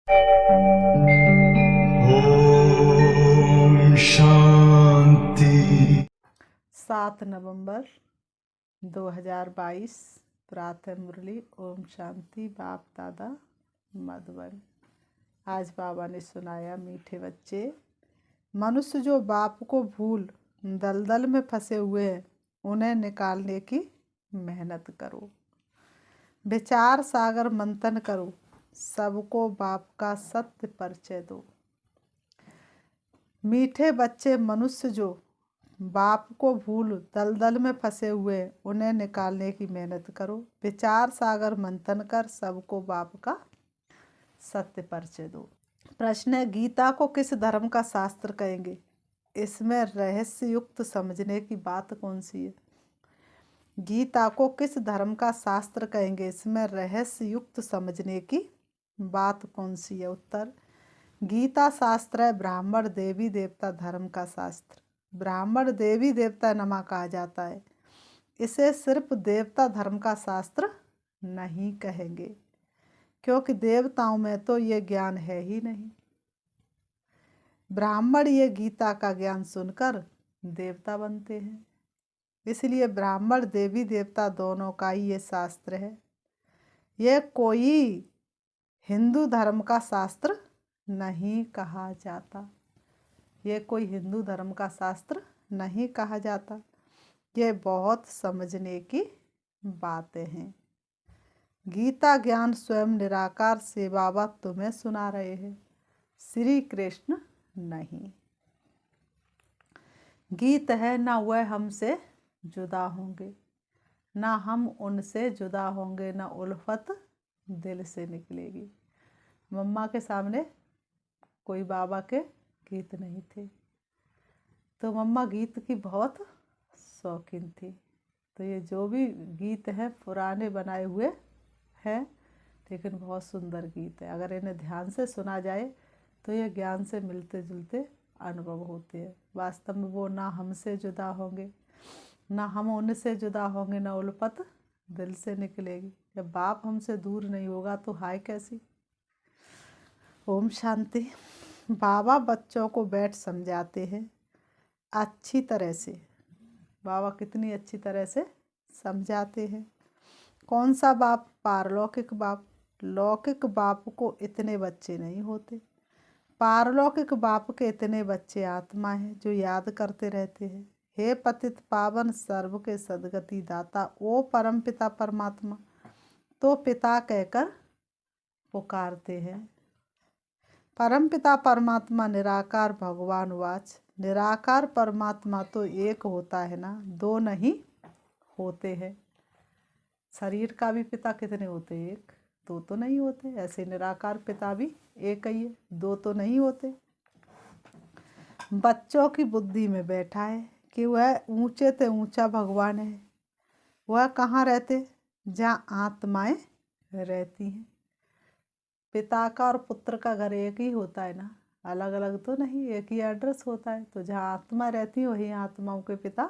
ओम शांति। 7 नवंबर 2022 प्रातः मुरली। ओम शांति। बाप दादा मधुबन। आज बाबा ने सुनाया, मीठे बच्चे, मनुष्य जो बाप को भूल दलदल में फंसे हुए हैं, उन्हें निकालने की मेहनत करो। विचार सागर मंथन करो, सबको बाप का सत्य परिचय दो। मीठे बच्चे, मनुष्य जो बाप को भूल दलदल में फंसे हुए, उन्हें निकालने की मेहनत करो। विचार सागर मंथन कर, सबको बाप का सत्य परिचय दो। प्रश्न है, गीता को किस धर्म का शास्त्र कहेंगे? इसमें रहस्य युक्त समझने की बात कौन सी है? गीता को किस धर्म का शास्त्र कहेंगे? इसमें रहस्य युक्त समझने की बात कौन सी है? उत्तर, गीता शास्त्र है ब्राह्मण देवी देवता धर्म का शास्त्र। ब्राह्मण देवी देवता नमा कहा जाता है। इसे सिर्फ देवता धर्म का शास्त्र नहीं कहेंगे, क्योंकि देवताओं में तो ये ज्ञान है ही नहीं। ब्राह्मण ये गीता का ज्ञान सुनकर देवता बनते हैं, इसलिए ब्राह्मण देवी देवता दोनों का ही ये शास्त्र है। ये कोई हिंदू धर्म का शास्त्र नहीं कहा जाता। ये कोई हिंदू धर्म का शास्त्र नहीं कहा जाता। ये बहुत समझने की बातें हैं। गीता ज्ञान स्वयं निराकार से बाबा तुम्हें सुना रहे हैं, श्री कृष्ण नहीं। गीत है ना वह हमसे जुदा होंगे, ना हम उनसे जुदा होंगे, ना उल्फत दिल से निकलेगी। मम्मा के सामने कोई बाबा के गीत नहीं थे, तो मम्मा गीत की बहुत शौकीन थी। तो ये जो भी गीत हैं पुराने बनाए हुए हैं, लेकिन बहुत सुंदर गीत है। अगर इन्हें ध्यान से सुना जाए तो ये ज्ञान से मिलते जुलते अनुभव होते हैं। वास्तव में वो ना हमसे जुदा होंगे, ना हम उनसे जुदा होंगे, ना उल्फत दिल से निकलेगी। जब बाप हमसे दूर नहीं होगा तो हाय कैसी। ओम शांति। बाबा बच्चों को बैठ समझाते हैं अच्छी तरह से। बाबा कितनी अच्छी तरह से समझाते हैं। कौन सा बाप? पारलौकिक बाप। लौकिक बाप को इतने बच्चे नहीं होते। पारलौकिक बाप के इतने बच्चे आत्मा हैं जो याद करते रहते हैं, हे पतित पावन सर्व के सदगति दाता, ओ परम पिता परमात्मा। तो पिता कहकर पुकारते हैं। परम पिता परमात्मा निराकार भगवान वाच। निराकार परमात्मा तो एक होता है ना, दो नहीं होते हैं। शरीर का भी पिता कितने होते हैं? एक, दो तो नहीं होते। ऐसे निराकार पिता भी एक ही है, दो तो नहीं होते। बच्चों की बुद्धि में बैठा है कि वह ऊंचे से ऊंचा भगवान है। वह कहाँ रहते? जहाँ आत्माएं रहती हैं। पिता का और पुत्र का घर एक ही होता है ना, अलग अलग तो नहीं, एक ही एड्रेस होता है। तो जहाँ आत्मा रहती है वहीं आत्माओं के पिता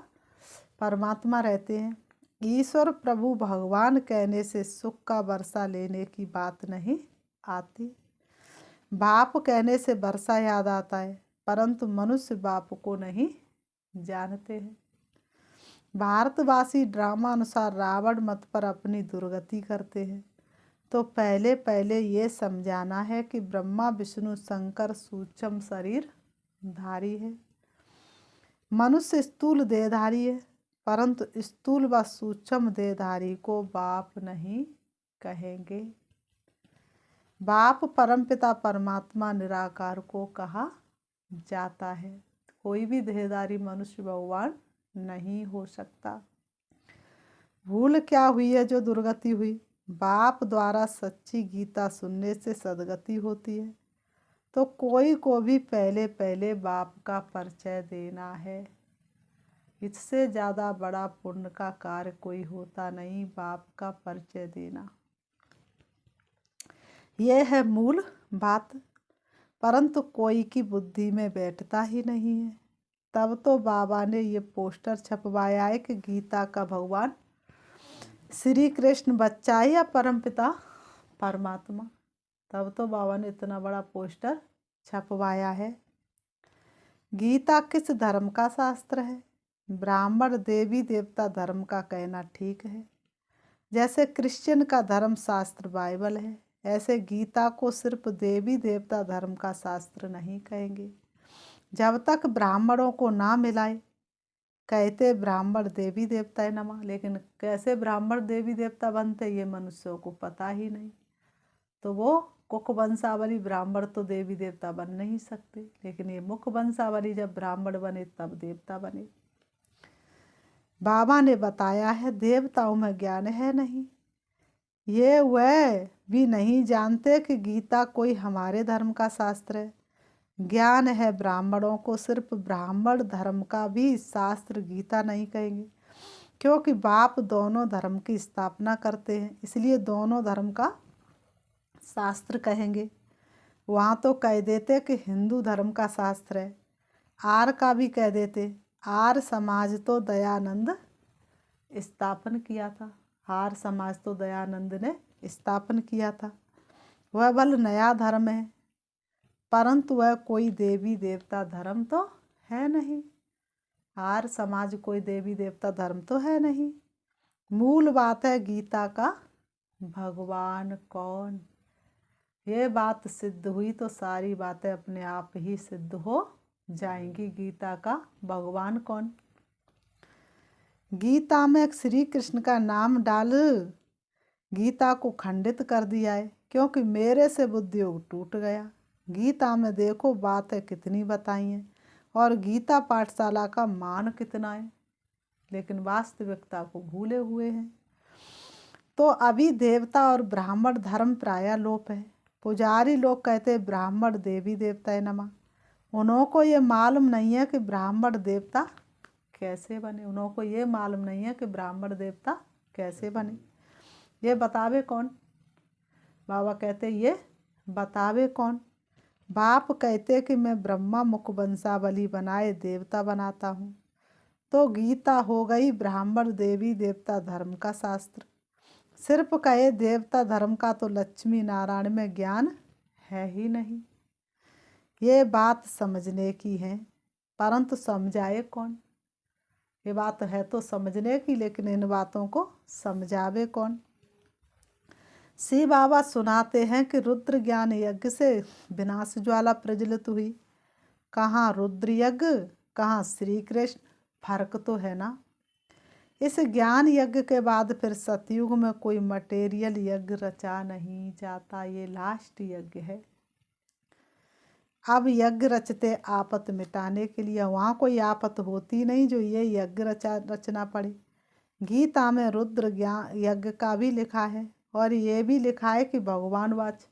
परमात्मा रहते हैं। ईश्वर प्रभु भगवान कहने से सुख का वर्षा लेने की बात नहीं आती। बाप कहने से वर्षा याद आता है, परंतु मनुष्य बाप को नहीं जानते हैं। भारतवासी ड्रामा अनुसार रावण मत पर अपनी दुर्गति करते हैं। तो पहले पहले ये समझाना है कि ब्रह्मा विष्णु शंकर सूक्ष्म शरीर धारी है। मनुष्य स्थूल देहधारी है, परंतु स्थूल व सूक्ष्म देहधारी को बाप नहीं कहेंगे। बाप परमपिता परमात्मा निराकार को कहा जाता है। कोई भी देहधारी मनुष्य भगवान नहीं हो सकता। भूल क्या हुई है जो दुर्गति हुई? बाप द्वारा सच्ची गीता सुनने से सदगति होती है। तो कोई को भी पहले पहले बाप का परिचय देना है। इससे ज़्यादा बड़ा पुण्य का कार्य कोई होता नहीं, बाप का परिचय देना। यह है मूल बात, परंतु कोई की बुद्धि में बैठता ही नहीं है। तब तो बाबा ने ये पोस्टर छपवाया है कि गीता का भगवान श्री कृष्ण बच्चा है या परमपिता परमात्मा। तब तो बाबा ने इतना बड़ा पोस्टर छपवाया है। गीता किस धर्म का शास्त्र है? ब्राह्मण देवी देवता धर्म का कहना ठीक है। जैसे क्रिश्चियन का धर्म शास्त्र बाइबल है, ऐसे गीता को सिर्फ देवी देवता धर्म का शास्त्र नहीं कहेंगे। जब तक ब्राह्मणों को ना मिलाए, कहते ब्राह्मण देवी देवता है नमः, लेकिन कैसे ब्राह्मण देवी देवता बनते ये मनुष्यों को पता ही नहीं। तो वो कुक वंशावली ब्राह्मण तो देवी देवता बन नहीं सकते, लेकिन ये मुख वंशावली जब ब्राह्मण बने तब देवता बने। बाबा ने बताया है देवताओं में ज्ञान है नहीं। ये वह भी नहीं जानते कि गीता कोई हमारे धर्म का शास्त्र है। ज्ञान है ब्राह्मणों को, सिर्फ ब्राह्मण धर्म का भी शास्त्र गीता नहीं कहेंगे, क्योंकि बाप दोनों धर्म की स्थापना करते हैं, इसलिए दोनों धर्म का शास्त्र कहेंगे। वहाँ तो कह देते कि हिंदू धर्म का शास्त्र है, आर का भी कह देते। आर समाज तो दयानंद स्थापन किया था, आर समाज तो दयानंद ने स्थापन किया था। वह बल नया धर्म है, परंतु वह कोई देवी देवता धर्म तो है नहीं। आर समाज कोई देवी देवता धर्म तो है नहीं। मूल बात है गीता का भगवान कौन। ये बात सिद्ध हुई तो सारी बातें अपने आप ही सिद्ध हो जाएंगी। गीता का भगवान कौन? गीता में श्री कृष्ण का नाम डाल गीता को खंडित कर दिया है, क्योंकि मेरे से बुद्धि योग टूट गया। गीता में देखो बातें कितनी बताई हैं और गीता पाठशाला का मान कितना है, लेकिन वास्तविकता को भूले हुए हैं। तो अभी देवता और ब्राह्मण धर्म प्रायः लोप है। पुजारी लोग कहते ब्राह्मण देवी देवता है नमः। उनको ये मालूम नहीं है कि ब्राह्मण देवता कैसे बने। उनको ये मालूम नहीं है कि ब्राह्मण देवता कैसे बने। ये बतावे कौन? बाबा कहते ये बतावे कौन? बाप कहते कि मैं ब्रह्मा मुख वंशावली बनाए देवता बनाता हूँ। तो गीता हो गई ब्राह्मण देवी देवता धर्म का शास्त्र। सिर्फ कहे देवता धर्म का तो लक्ष्मी नारायण में ज्ञान है ही नहीं। ये बात समझने की है, परंतु समझाए कौन? ये बात है तो समझने की, लेकिन इन बातों को समझावे कौन? शिव बाबा सुनाते हैं कि रुद्र ज्ञान यज्ञ से विनाश ज्वाला प्रज्वलित हुई। कहाँ रुद्र यज्ञ, कहाँ श्री कृष्ण, फर्क तो है ना। इस ज्ञान यज्ञ के बाद फिर सतयुग में कोई मटेरियल यज्ञ रचा नहीं जाता। ये लास्ट यज्ञ है। अब यज्ञ रचते आपत मिटाने के लिए, वहाँ कोई आपत होती नहीं जो ये यज्ञ रचना पड़े। गीता में रुद्र ज्ञान यज्ञ का भी लिखा है और ये भी लिखा है कि भगवान वाच।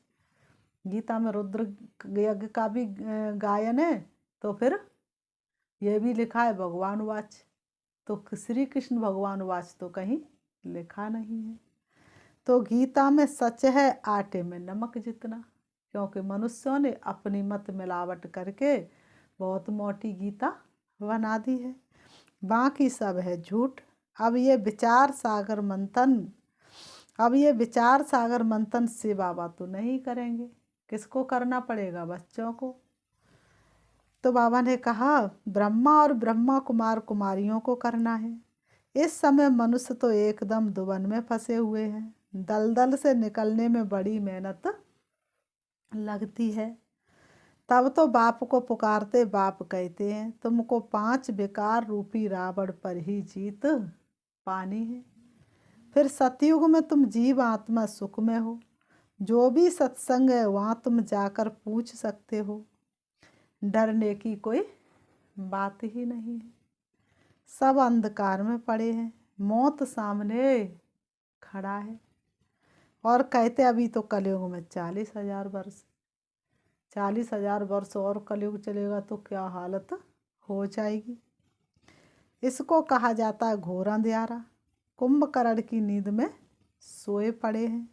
गीता में रुद्र यज्ञ का भी गायन है, तो फिर ये भी लिखा है भगवान वाच। तो श्री कृष्ण भगवान वाच तो कहीं लिखा नहीं है। तो गीता में सच है आटे में नमक जितना, क्योंकि मनुष्यों ने अपनी मत मिलावट करके बहुत मोटी गीता बना दी है। बाकी सब है झूठ। अब ये विचार सागर मंथन से बाबा तो नहीं करेंगे। किसको करना पड़ेगा? बच्चों को। तो बाबा ने कहा ब्रह्मा और ब्रह्मा कुमार कुमारियों को करना है। इस समय मनुष्य तो एकदम दुबन में फंसे हुए हैं। दलदल से निकलने में बड़ी मेहनत लगती है। तब तो बाप को पुकारते, बाप कहते हैं तुमको 5 विकार रूपी रावण पर ही जीत पानी है। फिर सतयुग में तुम जीव आत्मा सुख में हो। जो भी सत्संग है वहाँ तुम जाकर पूछ सकते हो। डरने की कोई बात ही नहीं है। सब अंधकार में पड़े हैं, मौत सामने खड़ा है। और कहते अभी तो कलयुग में 40,000 वर्ष, 40,000 वर्ष और कलयुग चलेगा तो क्या हालत हो जाएगी। इसको कहा जाता है घोर अंधियारा। कुंभकर्ण की नींद में सोए पड़े हैं।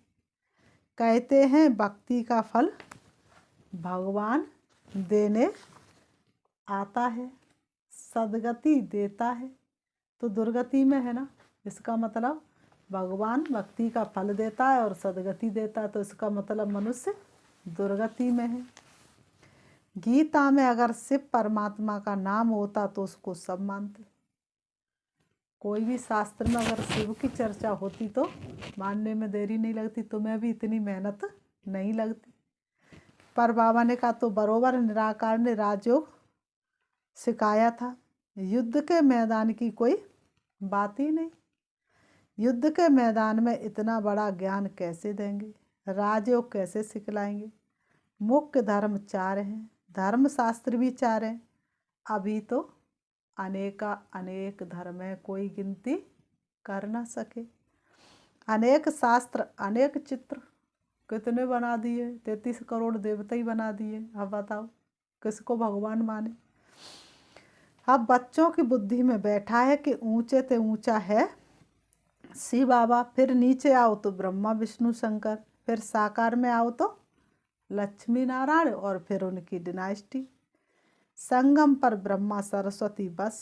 कहते हैं भक्ति का फल भगवान देने आता है, सदगति देता है। तो दुर्गति में है ना, इसका मतलब भगवान भक्ति का फल देता है और सदगति देता है। तो इसका मतलब मनुष्य दुर्गति में है। गीता में अगर शिव परमात्मा का नाम होता तो उसको सब मानते। कोई भी शास्त्र में अगर शिव की चर्चा होती तो मानने में देरी नहीं लगती, तुम्हें भी इतनी मेहनत नहीं लगती। पर बाबा ने कहा तो बरोबर निराकार ने राजयोग सिखाया था। युद्ध के मैदान की कोई बात ही नहीं। युद्ध के मैदान में इतना बड़ा ज्ञान कैसे देंगे, राजयोग कैसे सिखलाएंगे। मुख्य धर्म 4 हैं, धर्म शास्त्र भी 4 हैं। अभी तो अनेक धर्म है, कोई गिनती कर ना सके। अनेक शास्त्र, अनेक चित्र कितने बना दिए, 33 करोड़ देवता ही बना दिए। अब बताओ किसको भगवान माने। अब बच्चों की बुद्धि में बैठा है कि ऊंचे ते ऊंचा है शिव बाबा, फिर नीचे आओ तो ब्रह्मा विष्णु शंकर, फिर साकार में आओ तो लक्ष्मी नारायण और फिर उनकी डिनाइस्टी। संगम पर ब्रह्मा सरस्वती बस।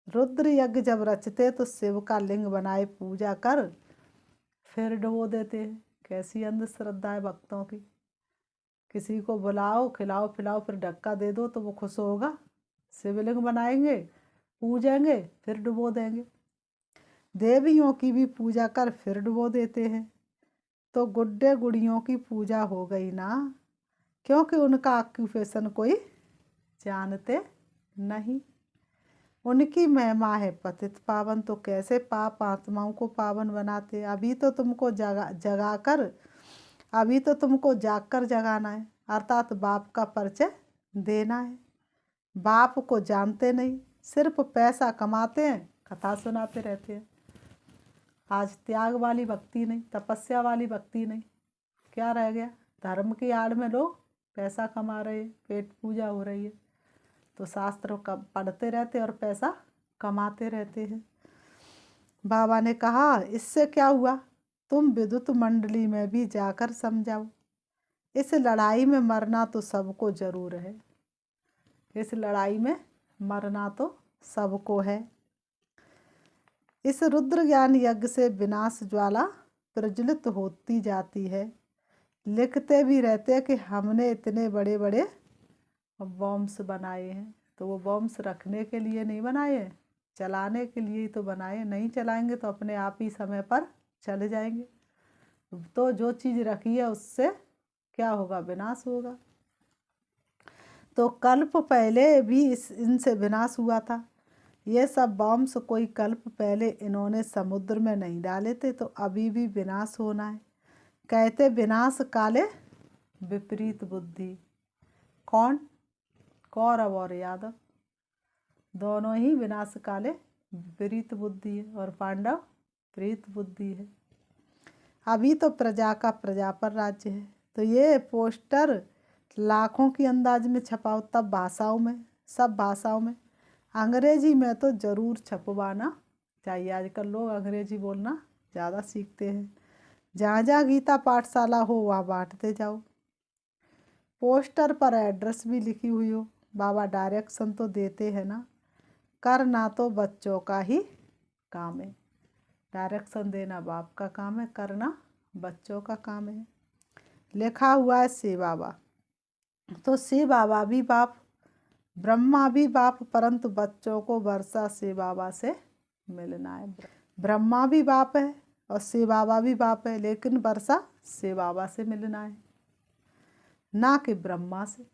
रुद्र यज्ञ जब रचते तो शिव का लिंग बनाए पूजा कर फिर डुबो देते हैं। कैसी अंधश्रद्धा है भक्तों की। किसी को बुलाओ, खिलाओ पिलाओ, फिर धक्का दे दो तो वो खुश होगा। शिवलिंग बनाएंगे, पूजेंगे, फिर डुबो देंगे। देवियों की भी पूजा कर फिर डुबो देते हैं। तो गुड्डे गुड़ियों की पूजा हो गई ना, क्योंकि उनका ऑक्यूपेशन कोई जानते नहीं। उनकी महिमा है पतित पावन, तो कैसे पाप आत्माओं को पावन बनाते। अभी तो तुमको अभी तो तुमको जागकर जगाना है, अर्थात बाप का परिचय देना है। बाप को जानते नहीं, सिर्फ पैसा कमाते हैं, कथा सुनाते रहते हैं। आज त्याग वाली भक्ति नहीं, तपस्या वाली भक्ति नहीं, क्या रह गया। धर्म की आड़ में लोग पैसा कमा रहे हैं, पेट पूजा हो रही है, तो शास्त्र पढ़ते रहते और पैसा कमाते रहते हैं। बाबा ने कहा इससे क्या हुआ, तुम विद्युत मंडली में भी जाकर समझाओ। इस लड़ाई में मरना तो सबको जरूर है, इस लड़ाई में मरना तो सबको है। इस रुद्र ज्ञान यज्ञ से विनाश ज्वाला प्रज्वलित होती जाती है। लिखते भी रहते हैं कि हमने इतने बड़े बड़े बॉम्ब्स बनाए हैं, तो वो बॉम्ब्स रखने के लिए नहीं बनाए हैं, चलाने के लिए ही तो बनाए। नहीं चलाएंगे तो अपने आप ही समय पर चले जाएंगे। तो जो चीज़ रखी है उससे क्या होगा, विनाश होगा। तो कल्प पहले भी इनसे विनाश हुआ था। ये सब बॉम्ब्स कोई कल्प पहले इन्होंने समुद्र में नहीं डाले थे, तो अभी भी विनाश होना है। कहते विनाश काले विपरीत बुद्धि। कौन, कौरव और यादव दोनों ही विनाश काले विपरीत बुद्धि है, और पांडव प्रीत बुद्धि है। अभी तो प्रजा का प्रजा पर राज्य है। तो ये पोस्टर लाखों की अंदाज में छपाओ, तब भाषाओं में, सब भाषाओं में। अंग्रेजी में तो ज़रूर छपवाना चाहिए। आजकल लोग अंग्रेजी बोलना ज़्यादा सीखते हैं। जहाँ जहाँ गीता पाठशाला हो वहाँ बांटते जाओ। पोस्टर पर एड्रेस भी लिखी हुई हो। बाबा डायरेक्शन तो देते हैं ना, करना तो बच्चों का ही काम है। डायरेक्शन देना बाप का काम है, करना बच्चों का काम है। लिखा हुआ है शिव बाबा, तो शिव बाबा भी बाप, ब्रह्मा भी बाप, परंतु बच्चों को वर्षा शिव बाबा से मिलना है। ब्रह्मा भी बाप है और शिव बाबा भी बाप है, लेकिन वर्षा शिव बाबा से मिलना है, ना कि ब्रह्मा से।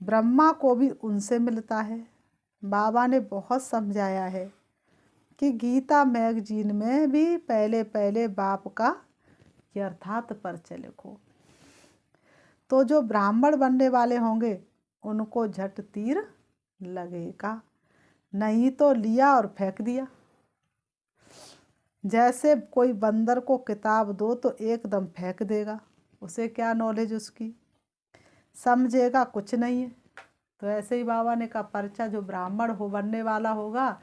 ब्रह्मा को भी उनसे मिलता है। बाबा ने बहुत समझाया है कि गीता मैगजीन में भी पहले पहले बाप का यथार्थ परिचय लिखो, तो जो ब्राह्मण बनने वाले होंगे उनको झट तीर लगेगा। नहीं तो लिया और फेंक दिया। जैसे कोई बंदर को किताब दो तो एकदम फेंक देगा, उसे क्या नॉलेज उसकी, समझेगा कुछ नहीं है। तो ऐसे ही बाबा ने कहा पर्चा जो ब्राह्मण हो बनने वाला होगा,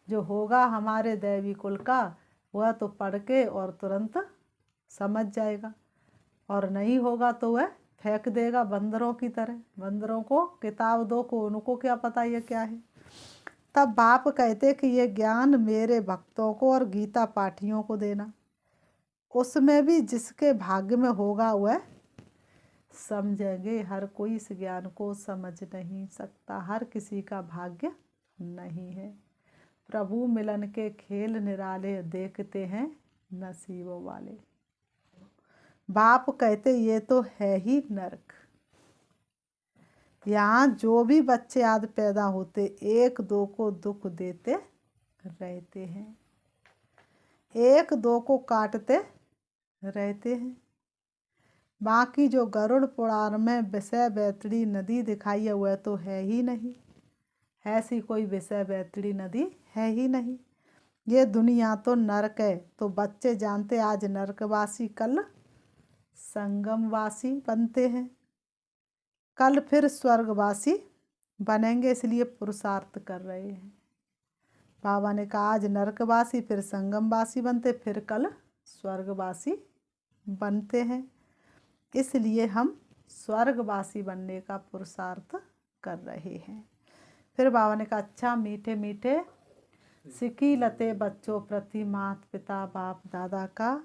जो होगा हमारे दैवी कुल का, वह तो पढ़ के और तुरंत समझ जाएगा, और नहीं होगा तो वह फेंक देगा बंदरों की तरह। बंदरों को किताब दो को उनको क्या पता ये क्या है। तब बाप कहते कि ये ज्ञान मेरे भक्तों को और गीता पाठियों को देना, उसमें भी जिसके भाग्य में होगा वह समझेंगे, हर कोई इस ज्ञान को समझ नहीं सकता, हर किसी का भाग्य नहीं है। प्रभु मिलन के खेल निराले, देखते हैं नसीबों वाले। बाप कहते ये तो है ही नरक। यहाँ जो भी बच्चे आज पैदा होते, एक दो को दुख देते रहते हैं, एक दो को काटते रहते हैं। बाकी जो गरुड़ पुराण में विषय बैतड़ी नदी दिखाई है वह तो है ही नहीं, ऐसी कोई विषय बैतड़ी नदी है ही नहीं। ये दुनिया तो नरक है। तो बच्चे जानते आज नरकवासी कल संगमवासी बनते हैं, कल फिर स्वर्गवासी बनेंगे, इसलिए पुरुषार्थ कर रहे हैं। बाबा ने कहा आज नरकवासी फिर संगमवासी बनते, फिर कल स्वर्गवासी बनते हैं, इसलिए हम स्वर्गवासी बनने का पुरुषार्थ कर रहे हैं। फिर बाबा ने कहा अच्छा मीठे मीठे सिकी लते बच्चों प्रति माता पिता बाप दादा का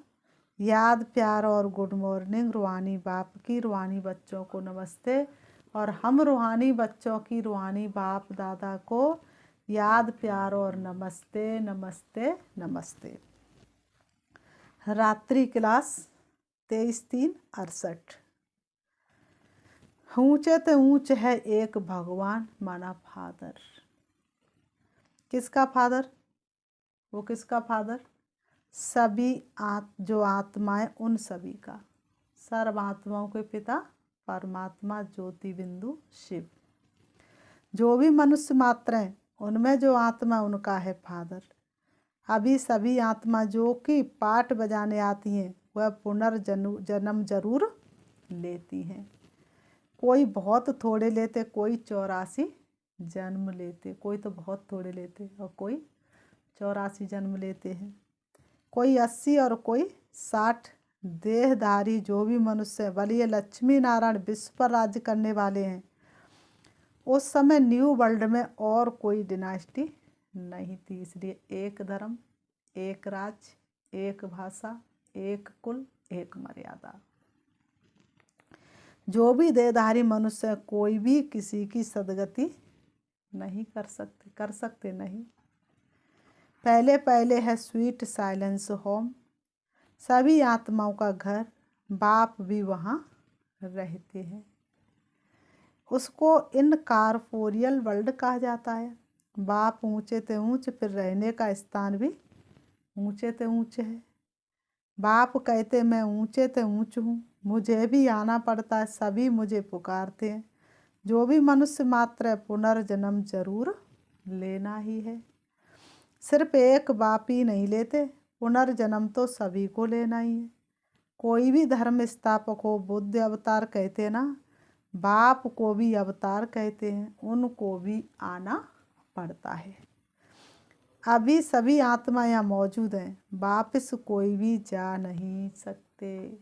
याद प्यार और गुड मॉर्निंग। रूहानी बाप की रूहानी बच्चों को नमस्ते, और हम रूहानी बच्चों की रूहानी बाप दादा को याद प्यार और नमस्ते नमस्ते नमस्ते। रात्रि क्लास 23/3/68। ऊंचे तो ऊंच है एक भगवान माना फादर। किसका फादर? वो किसका फादर? सभी जो आत्माएं उन सभी का, सर्व आत्माओं के पिता परमात्मा ज्योति बिंदु शिव। जो भी मनुष्य मात्र हैं उनमें जो आत्मा उनका है फादर। अभी सभी आत्मा जो कि पाठ बजाने आती हैं वह पुनर्जन्म जरूर लेती हैं। कोई बहुत थोड़े लेते, कोई 84 जन्म लेते, कोई तो बहुत थोड़े लेते और कोई 84 जन्म लेते हैं। कोई 80 और कोई 60 देहधारी जो भी मनुष्य है। बलिए लक्ष्मी नारायण विश्व पर राज्य करने वाले हैं। उस समय न्यू वर्ल्ड में और कोई डिनास्टी नहीं थी, इसलिए एक धर्म, एक राज, एक भाषा, एक कुल, एक मर्यादा। जो भी देहधारी मनुष्य है कोई भी किसी की सदगति नहीं कर सकते नहीं। पहले पहले है स्वीट साइलेंस होम, सभी आत्माओं का घर, बाप भी वहाँ रहते हैं। उसको इनकॉर्पोरियल वर्ल्ड कहा जाता है। बाप ऊंचे ते ऊंच, फिर रहने का स्थान भी ऊंचे ते ऊंच है। बाप कहते मैं ऊंचे ते ऊंच हूँ, मुझे भी आना पड़ता है, सभी मुझे पुकारते हैं। जो भी मनुष्य मात्र है पुनर्जन्म जरूर लेना ही है। सिर्फ एक बाप ही नहीं लेते, पुनर्जन्म तो सभी को लेना ही है। कोई भी धर्म स्थापक हो, बुद्ध अवतार कहते हैं ना, बाप को भी अवतार कहते हैं, उनको भी आना पड़ता है। अभी सभी आत्मा यहाँ मौजूद हैं, वापस कोई भी जा नहीं सकते।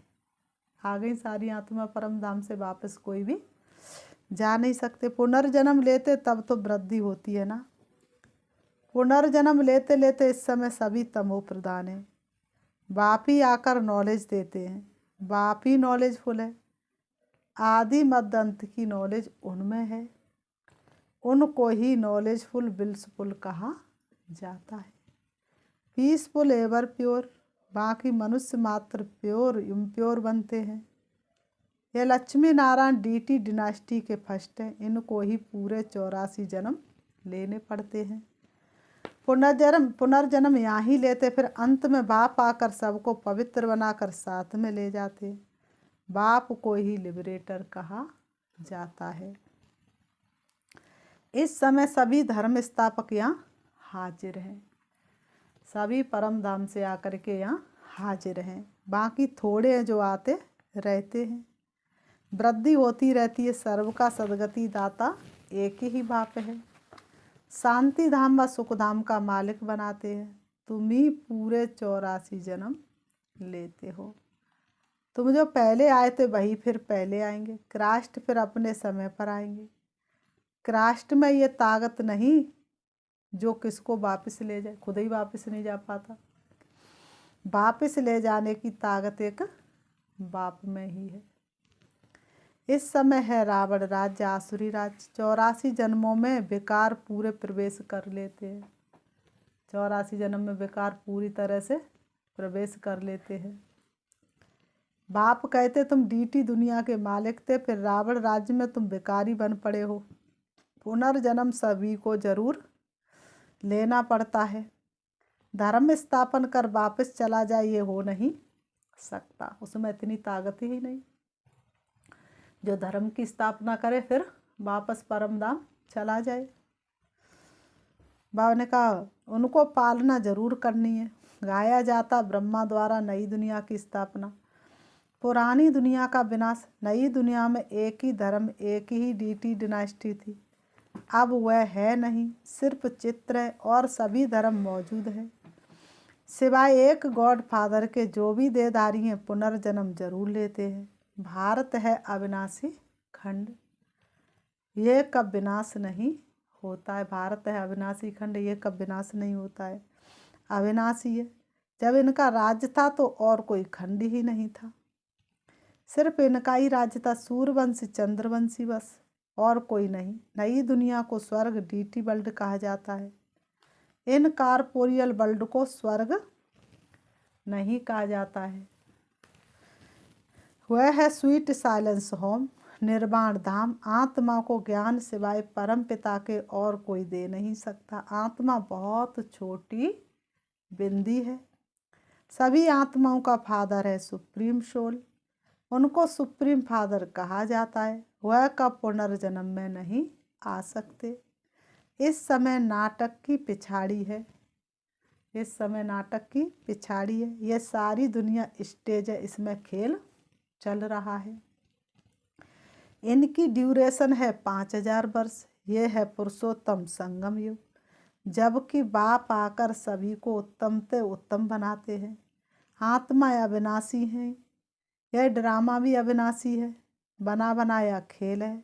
आ गई सारी आत्मा परम धाम से, वापस कोई भी जा नहीं सकते। पुनर्जन्म लेते तब तो वृद्धि होती है ना। पुनर्जन्म लेते लेते इस समय सभी तमो प्रधान है। बाप ही आकर नॉलेज देते हैं, बाप ही नॉलेजफुल है। आदि मध्य अंत की नॉलेज उनमें है, उनको ही नॉलेजफुल ब्लिसफुल कहा जाता है। पीसफुल एवर प्योर, बाकी मनुष्य मात्र प्योर इम्प्योर बनते हैं। ये लक्ष्मी नारायण डीटी डिनास्टी के फर्स्ट हैं, इनको ही पूरे 84 जन्म लेने पड़ते हैं। पुनर्जन्म यहाँ ही लेते, फिर अंत में बाप आकर सबको पवित्र बनाकर साथ में ले जाते। बाप को ही लिबरेटर कहा जाता है। इस समय सभी धर्म स्थापक यहाँ हाजिर हैं, सभी परम धाम से आकर के यहाँ हाजिर हैं। बाकी थोड़े हैं जो आते रहते हैं। वृद्धि होती रहती है। सर्व का सदगति दाता एक ही बाप है। शांति धाम व सुख धाम का मालिक बनाते हैं। तुम ही पूरे 84 जन्म लेते हो। तुम जो पहले आए थे वही फिर पहले आएंगे। क्रास्ट फिर अपने समय पर आएंगे। क्रास्ट में ये ताकत नहीं जो किसको वापस ले जाए, खुद ही वापस नहीं जा पाता। वापस ले जाने की ताकत एक बाप में ही है। इस समय है रावण राज्य आसुरी राज्य। 84 जन्मों में विकार पूरे प्रवेश कर लेते हैं। 84 जन्म में विकार पूरी तरह से प्रवेश कर लेते हैं। बाप कहते तुम डीटी दुनिया के मालिक थे, फिर रावण राज्य में तुम विकारी बन पड़े हो। पुनर्जन्म सभी को जरूर लेना पड़ता है। धर्म स्थापन कर वापस चला जाए ये हो नहीं सकता, उसमें इतनी ताकत ही नहीं। जो धर्म की स्थापना करे फिर वापस परम धाम चला जाए। बाबा ने कहा उनको पालना जरूर करनी है। गाया जाता ब्रह्मा द्वारा नई दुनिया की स्थापना, पुरानी दुनिया का विनाश। नई दुनिया में एक ही धर्म, एक ही डीटी डिनास्टी थी, अब वह है नहीं, सिर्फ चित्र है और सभी धर्म मौजूद है। सिवाय एक गॉड फादर के जो भी देहधारी हैं पुनर्जन्म जरूर लेते हैं। भारत है अविनाशी खंड, ये कब विनाश नहीं होता है। भारत है अविनाशी खंड, ये कब विनाश नहीं होता है, अविनाशी है। जब इनका राज्य था तो और कोई खंड ही नहीं था, सिर्फ इनका ही राज्य था, सूर्यवंशी चंद्रवंशी बस, और कोई नहीं। नई दुनिया को स्वर्ग डीटी वर्ल्ड कहा जाता है। इन कॉर्पोरियल वर्ल्ड को स्वर्ग नहीं कहा जाता है। वह है स्वीट साइलेंस होम, निर्वाण धाम। आत्मा को ज्ञान सिवाय परम पिता के और कोई दे नहीं सकता। आत्मा बहुत छोटी बिंदी है। सभी आत्माओं का फादर है सुप्रीम सोल, उनको सुप्रीम फादर कहा जाता है। वह कब पुनर्जन्म में नहीं आ सकते। इस समय नाटक की पिछाड़ी है, इस समय नाटक की पिछाड़ी है। यह सारी दुनिया स्टेज है, इसमें खेल चल रहा है। इनकी ड्यूरेशन है 5000 वर्ष। ये है पुरुषोत्तम संगम युग, जबकि बाप आकर सभी को उत्तम से उत्तम बनाते हैं। आत्मा अविनाशी है, यह ड्रामा भी अविनाशी है, बना बनाया खेल है।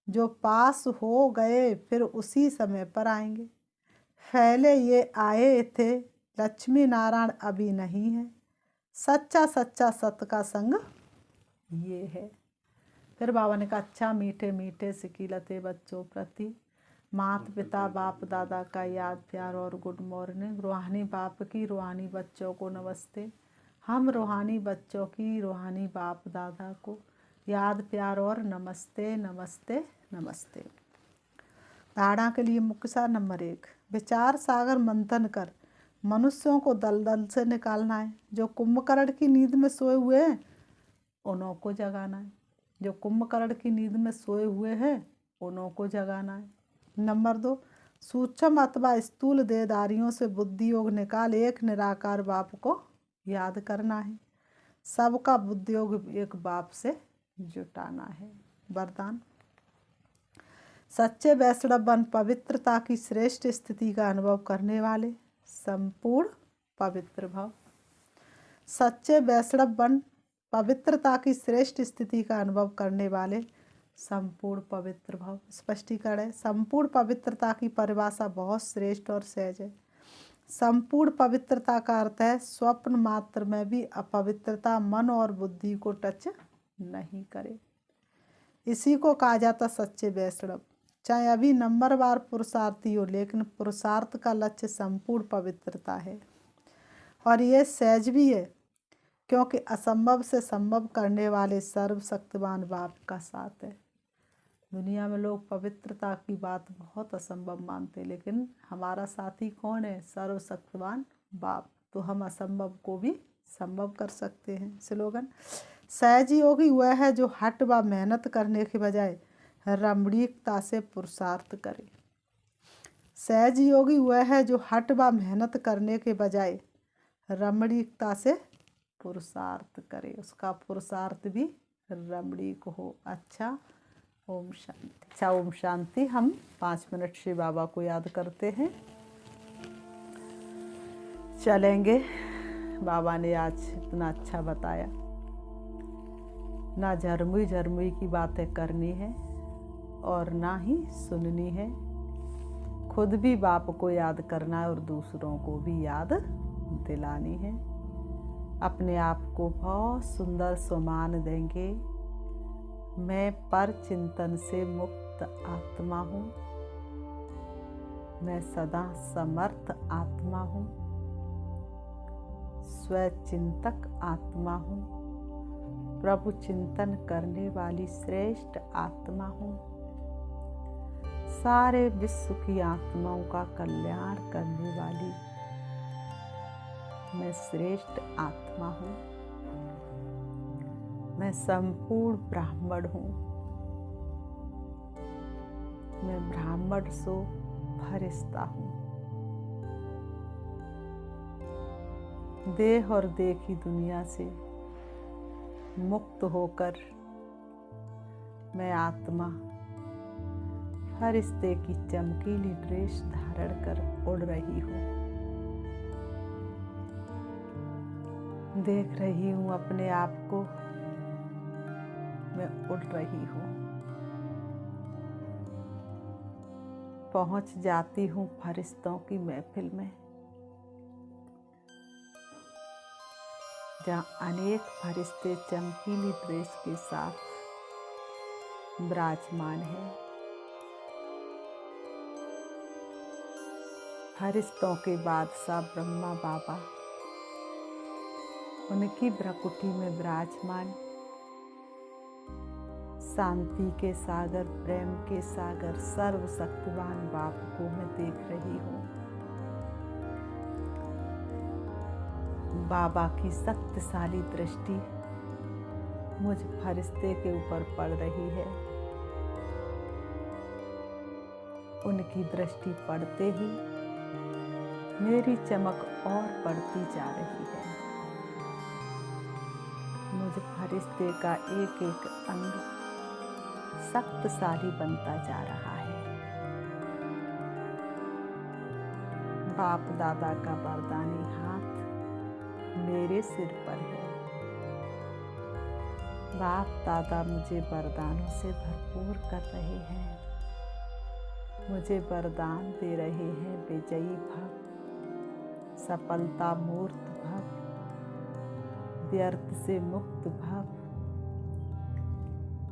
जो पास हो गए फिर उसी समय पर आएंगे। पहले ये आए थे, लक्ष्मी नारायण अभी नहीं है। सच्चा सच्चा सत्य का संग ये है। फिर बाबा ने कहा अच्छा मीठे मीठे सिकीलते बच्चों प्रति माता पिता बाप दादा का याद प्यार और गुड मॉर्निंग। रूहानी बाप की रूहानी बच्चों को नमस्ते। हम रूहानी बच्चों की रूहानी बाप दादा को याद प्यार और नमस्ते नमस्ते नमस्ते। धारणा के लिए मुख्य सार नंबर 1, विचार सागर मंथन कर मनुष्यों को दलदल से निकालना है। जो कुंभकर्ण की नींद में सोए हुए हैं उन्हों को जगाना है। जो कुंभकर्ण की नींद में सोए हुए हैं उन्हों को जगाना है। नंबर 2, सूक्ष्म अथवा स्थूल देहधारियों से बुद्धि योग निकाल एक निराकार बाप को याद करना है। सबका बुद्धि योग एक बाप से जुटाना है। वरदान, सच्चे वैष्णव बन पवित्रता की श्रेष्ठ स्थिति का अनुभव करने वाले संपूर्ण पवित्र भाव। सच्चे वैष्णव बन पवित्रता की श्रेष्ठ स्थिति का अनुभव करने वाले संपूर्ण पवित्र भाव। स्पष्टीकरण है, संपूर्ण पवित्रता की परिभाषा बहुत श्रेष्ठ और सहज है। संपूर्ण पवित्रता का अर्थ है स्वप्न मात्र में भी अपवित्रता मन और बुद्धि को टच नहीं करे। इसी को कहा जाता सच्चे वैष्णव। चाहे अभी नंबरवार पुरुषार्थी हो, लेकिन पुरुषार्थ का लक्ष्य संपूर्ण पवित्रता है। और ये सहज भी है, क्योंकि असंभव से संभव करने वाले सर्वशक्तिमान बाप का साथ है। दुनिया में लोग पवित्रता की बात बहुत असंभव मानते, लेकिन हमारा साथी कौन है? सर्वशक्तिमान बाप। तो हम असंभव को भी संभव कर सकते हैं। स्लोगन, सहज योगी वह है जो हट व मेहनत करने के बजाय रमणीकता से पुरुषार्थ करे। सहज योगी वह है जो हट व मेहनत करने के बजाय रमणीकता से पुरुषार्थ करे, उसका पुरुषार्थ भी रमणीक हो। अच्छा, ओम शांति। अच्छा, ओम शांति। हम 5 मिनट से बाबा को याद करते हैं, चलेंगे। बाबा ने आज इतना अच्छा बताया, ना झरमुई झरमुई की बातें करनी है और ना ही सुननी है। खुद भी बाप को याद करना है और दूसरों को भी याद दिलानी है। अपने आप को बहुत सुंदर सम्मान देंगे, मैं पर चिंतन से मुक्त आत्मा हूँ। मैं सदा समर्थ आत्मा हूँ। स्वचिंतक आत्मा हूँ। प्रभु चिंतन करने वाली श्रेष्ठ आत्मा हूँ। सारे विश्व की आत्माओं का कल्याण करने वाली मैं श्रेष्ठ आत्मा हूँ। मैं संपूर्ण ब्राह्मण हूँ। मैं ब्राह्मण सो फरिश्ता हूँ। देह और देह की दुनिया से मुक्त होकर मैं आत्मा फरिश्ते की चमकीली ड्रेस धारण कर उड़ रही हूँ। देख रही हूँ अपने आप को, मैं उड़ रही हूँ। पहुंच जाती हूँ फरिश्तों की महफिल में, जहाँ अनेक फरिश्ते चमकीली ड्रेस के साथ विराजमान हैं। फरिश्तों के बादशाह ब्रह्मा बाबा उनकी भ्रकुटी में विराजमान शांति के सागर, प्रेम के सागर, सर्वशक्तिवान बाप को मैं देख रही हूँ। बाबा की शक्तिशाली दृष्टि मुझ फरिश्ते के ऊपर पड़ रही है। उनकी दृष्टि पड़ते ही मेरी चमक और बढ़ती जा रही है। मुझ फरिश्ते का एक एक अंग शक्तिशाली बनता जा रहा है। बाप दादा का वरदानी हाथ मेरे सिर पर है। बाप दादा मुझे वरदानों से भरपूर कर रहे हैं। मुझे वरदान दे रहे हैं विजयी भव, सफलता मूर्त भव, व्यर्थ से मुक्त भव।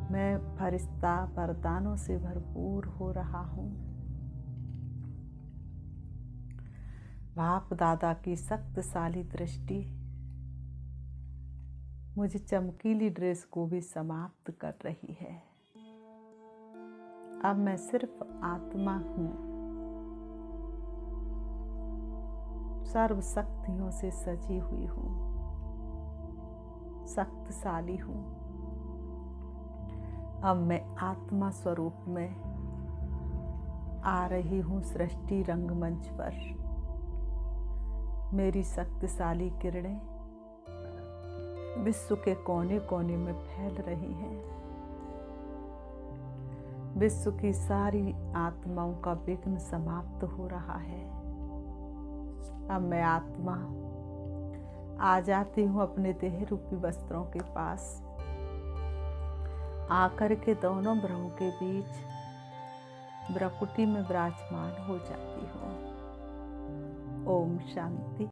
मैं फरिश्ता वरदानों से भरपूर हो रहा हूँ। बाप दादा की शक्तिशाली दृष्टि मुझे चमकीली ड्रेस को भी समाप्त कर रही है। अब मैं सिर्फ आत्मा हूँ। सर्व शक्तियों से सजी हुई हूँ, शक्तिशाली हूँ। अब मैं आत्मा स्वरूप में आ रही हूँ सृष्टि रंगमंच पर। मेरी शक्तिशाली किरणें विश्व के कोने कोने में फैल रही हैं। विश्व की सारी आत्माओं का विघ्न समाप्त हो रहा है। अब मैं आत्मा आ जाती हूँ अपने देह रूपी वस्त्रों के पास, आकर के दोनों भ्रुओं के बीच भ्रकुटी में विराजमान हो जाती हूँ। ओम शांति।